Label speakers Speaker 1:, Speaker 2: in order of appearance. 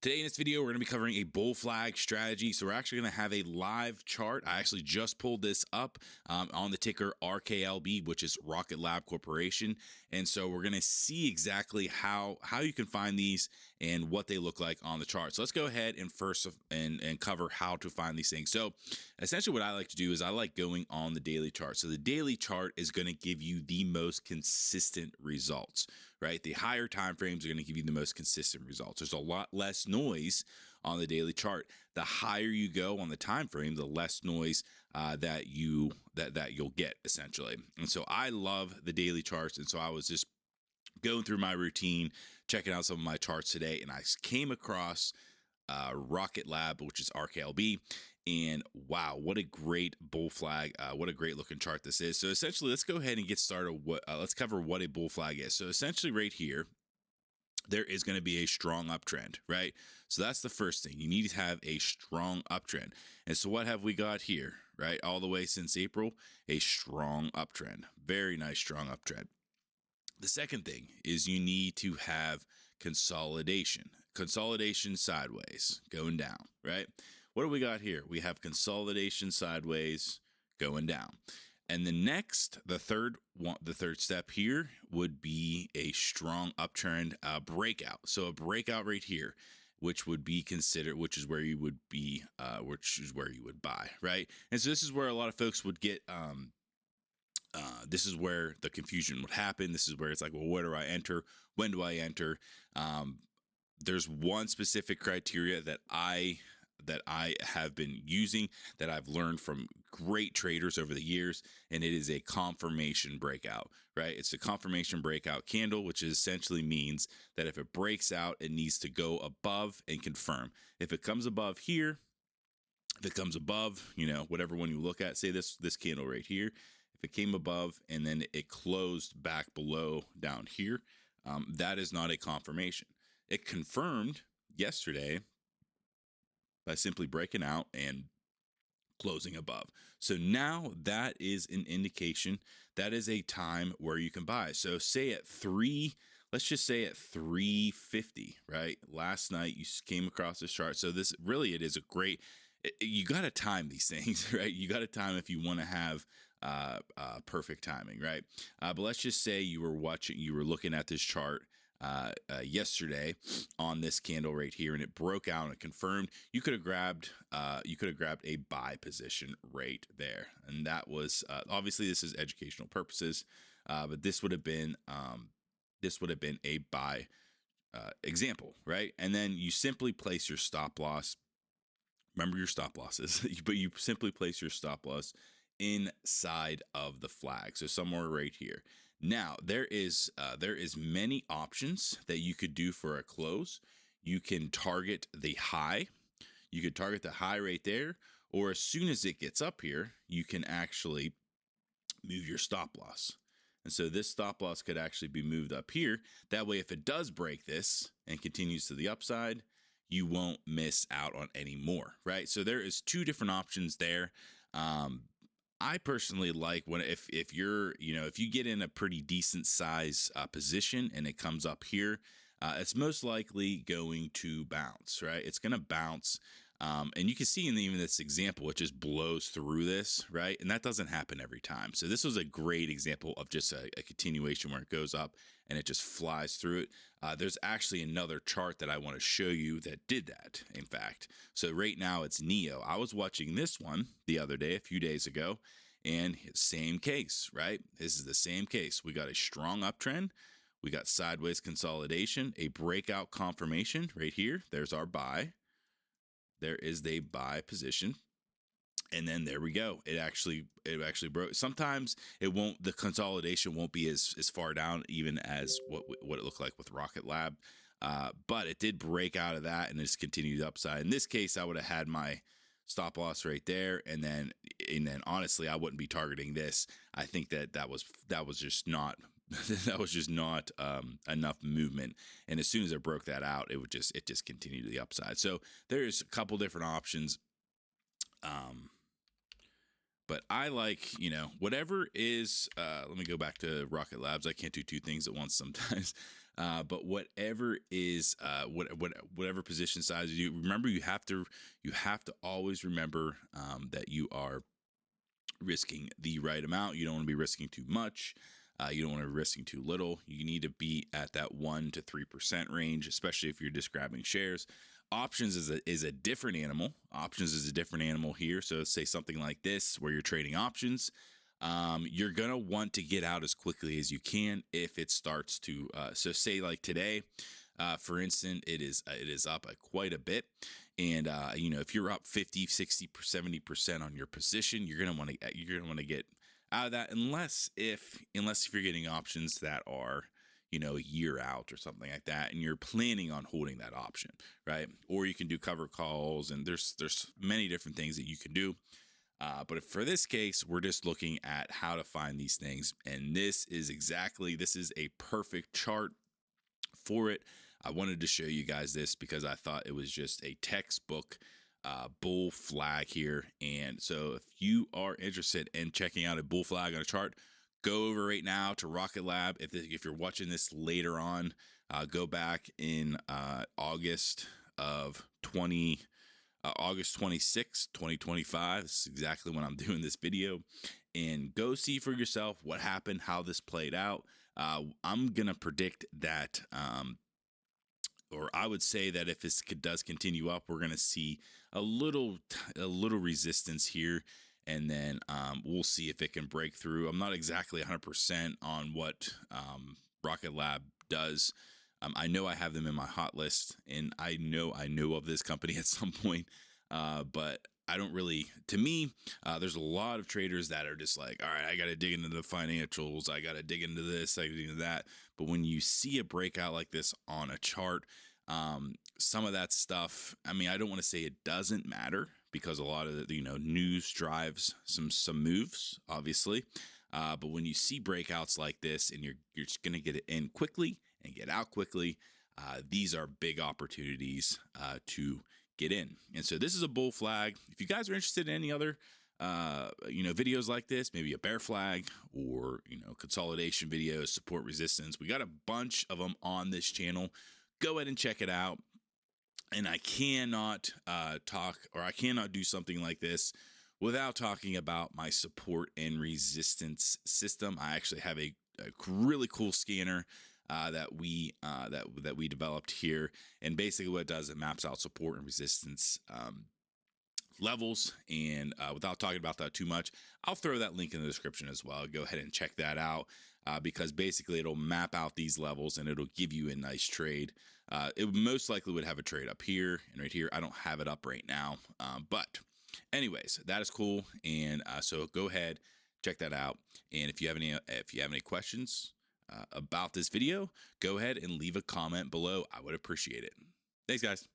Speaker 1: Today in this video, we're going to be covering a bull flag strategy. So we're actually going to have a live chart. I actually just pulled this up on the ticker RKLB, which is Rocket Lab Corporation. And so we're going to see exactly how you can find these and what they look like on the chart. So let's go ahead and first and cover how to find these things. So essentially what I like to do is I like going on the daily chart. So the daily chart is going to give you the most consistent results, right? The higher time frames are going to give you the most consistent results. There's a lot less noise on the daily chart. The higher you go on the time frame, the less noise that you'll get essentially. And so I love the daily charts, and so I was just going through my routine, checking out some of my charts today, and I came across Rocket Lab, which is RKLB, and wow, what a great bull flag! What a great looking chart this is. So essentially, let's go ahead and get started. Let's cover what a bull flag is. So essentially, right here, there is going to be a strong uptrend, right? So that's the first thing. You need to have a strong uptrend. And so what have we got here, right? All the way since April, a strong uptrend. Very nice strong uptrend. The second thing is you need to have consolidation. Consolidation sideways, going down, right? What do we got here? We have consolidation sideways, going down. And the third step here would be a strong uptrend breakout. So a breakout right here, which would be considered, which is where you would buy, right? And so this is where a lot of folks would get, this is where the confusion would happen. This is where it's like, well, where do I enter? When do I enter? There's one specific criteria that I have been using, that I've learned from great traders over the years, and it is a confirmation breakout, right? It's a confirmation breakout candle, which essentially means that if it breaks out, it needs to go above and confirm. If it comes above here, if it comes above, whatever one you look at, say this candle right here, if it came above and then it closed back below down here, that is not a confirmation. It confirmed yesterday by simply breaking out and closing above. So now that is an indication, that is a time where you can buy. So say at let's just say at 350, right? Last night you came across this chart. So this really, it is a great, you got to time these things, right? You got to time if you want to have perfect timing, right? But let's just say you were looking at this chart yesterday on this candle right here, and it broke out and it confirmed. You could have grabbed a buy position right there, and that was obviously this is educational purposes, but this would have been a buy example, right? And then you simply place your stop loss. Remember your stop losses, but you simply place your stop loss inside of the flag, so somewhere right here. Now there is many options that you could do for a close. You can target the high. You could target the high right there, or as soon as it gets up here, you can actually move your stop loss. And so this stop loss could actually be moved up here. That way, if it does break this and continues to the upside, you won't miss out on any more, right? So there is two different options there. I personally like when if you get in a pretty decent size position and it comes up here, it's most likely going to bounce, right? It's going to bounce. And you can see in even this example, it just blows through this, right? And that doesn't happen every time. So this was a great example of just a continuation where it goes up and it just flies through it. There's actually another chart that I want to show you that did that, in fact. So right now it's NEO. I was watching this one the other day, a few days ago, and same case, right? This is the same case. We got a strong uptrend. We got sideways consolidation, a breakout confirmation right here. There's our buy. There is the buy position. And then there we go. It actually broke. Sometimes the consolidation won't be as far down even as what it looked like with Rocket Lab. But it did break out of that and just continued upside. In this case, I would have had my stop loss right there. And then honestly, I wouldn't be targeting this. I think that was just not that was just not enough movement. And as soon as it broke that out, it just continued to the upside. So there's a couple different options. But I like, whatever is, let me go back to Rocket Labs. I can't do two things at once sometimes. But whatever is whatever position size you remember, you have to always remember that you are risking the right amount. You don't want to be risking too much. You don't want to be risking too little. You need to be at that 1 to 3% range, especially if you're just grabbing shares. Options is a different animal. Options is a different animal here. So say something like this, where you're trading options. You're gonna want to get out as quickly as you can if it starts to. So say like today, for instance, it is up quite a bit. And if you're up 50, 60, 70% on your position, you're gonna want to get out of that, unless if you're getting options that are a year out or something like that, and you're planning on holding that option, right? Or you can do cover calls, and there's many different things that you can do. But for this case, we're just looking at how to find these things, and this is a perfect chart for it. I wanted to show you guys this because I thought it was just a textbook bull flag here. And so if you are interested in checking out a bull flag on a chart, go over right now to Rocket Lab. If you're watching this later on, go back in August 26th, 2025. This is exactly when I'm doing this video. And go see for yourself what happened, how this played out. I'm going to predict that, or I would say that if this does continue up, we're going to see a little resistance here. And then we'll see if it can break through. I'm not exactly 100% on what Rocket Lab does. I know I have them in my hot list, and I know of this company at some point, but I don't really. To me, there's a lot of traders that are just like, all right, I got to dig into the financials, I got to dig into this, I got to dig into that. But when you see a breakout like this on a chart, some of that stuff, I mean, I don't want to say it doesn't matter, because a lot of the news drives some moves, obviously. But when you see breakouts like this, and you're just gonna get it in quickly and get out quickly, these are big opportunities to get in. And so this is a bull flag. If you guys are interested in any other videos like this, maybe a bear flag, or consolidation videos, support, resistance, we got a bunch of them on this channel. Go ahead and check it out. And I cannot I cannot do something like this without talking about my support and resistance system. I actually have a really cool scanner that we developed here, and basically what it does, it maps out support and resistance levels. And without talking about that too much, I'll throw that link in the description as well. Go ahead and check that out, because basically it'll map out these levels, and it'll give you a nice trade. It most likely would have a trade up here and right here. I don't have it up right now, but anyways, that is cool. And so go ahead, check that out. And if you have any questions about this video, go ahead and leave a comment below. I would appreciate it. Thanks, guys.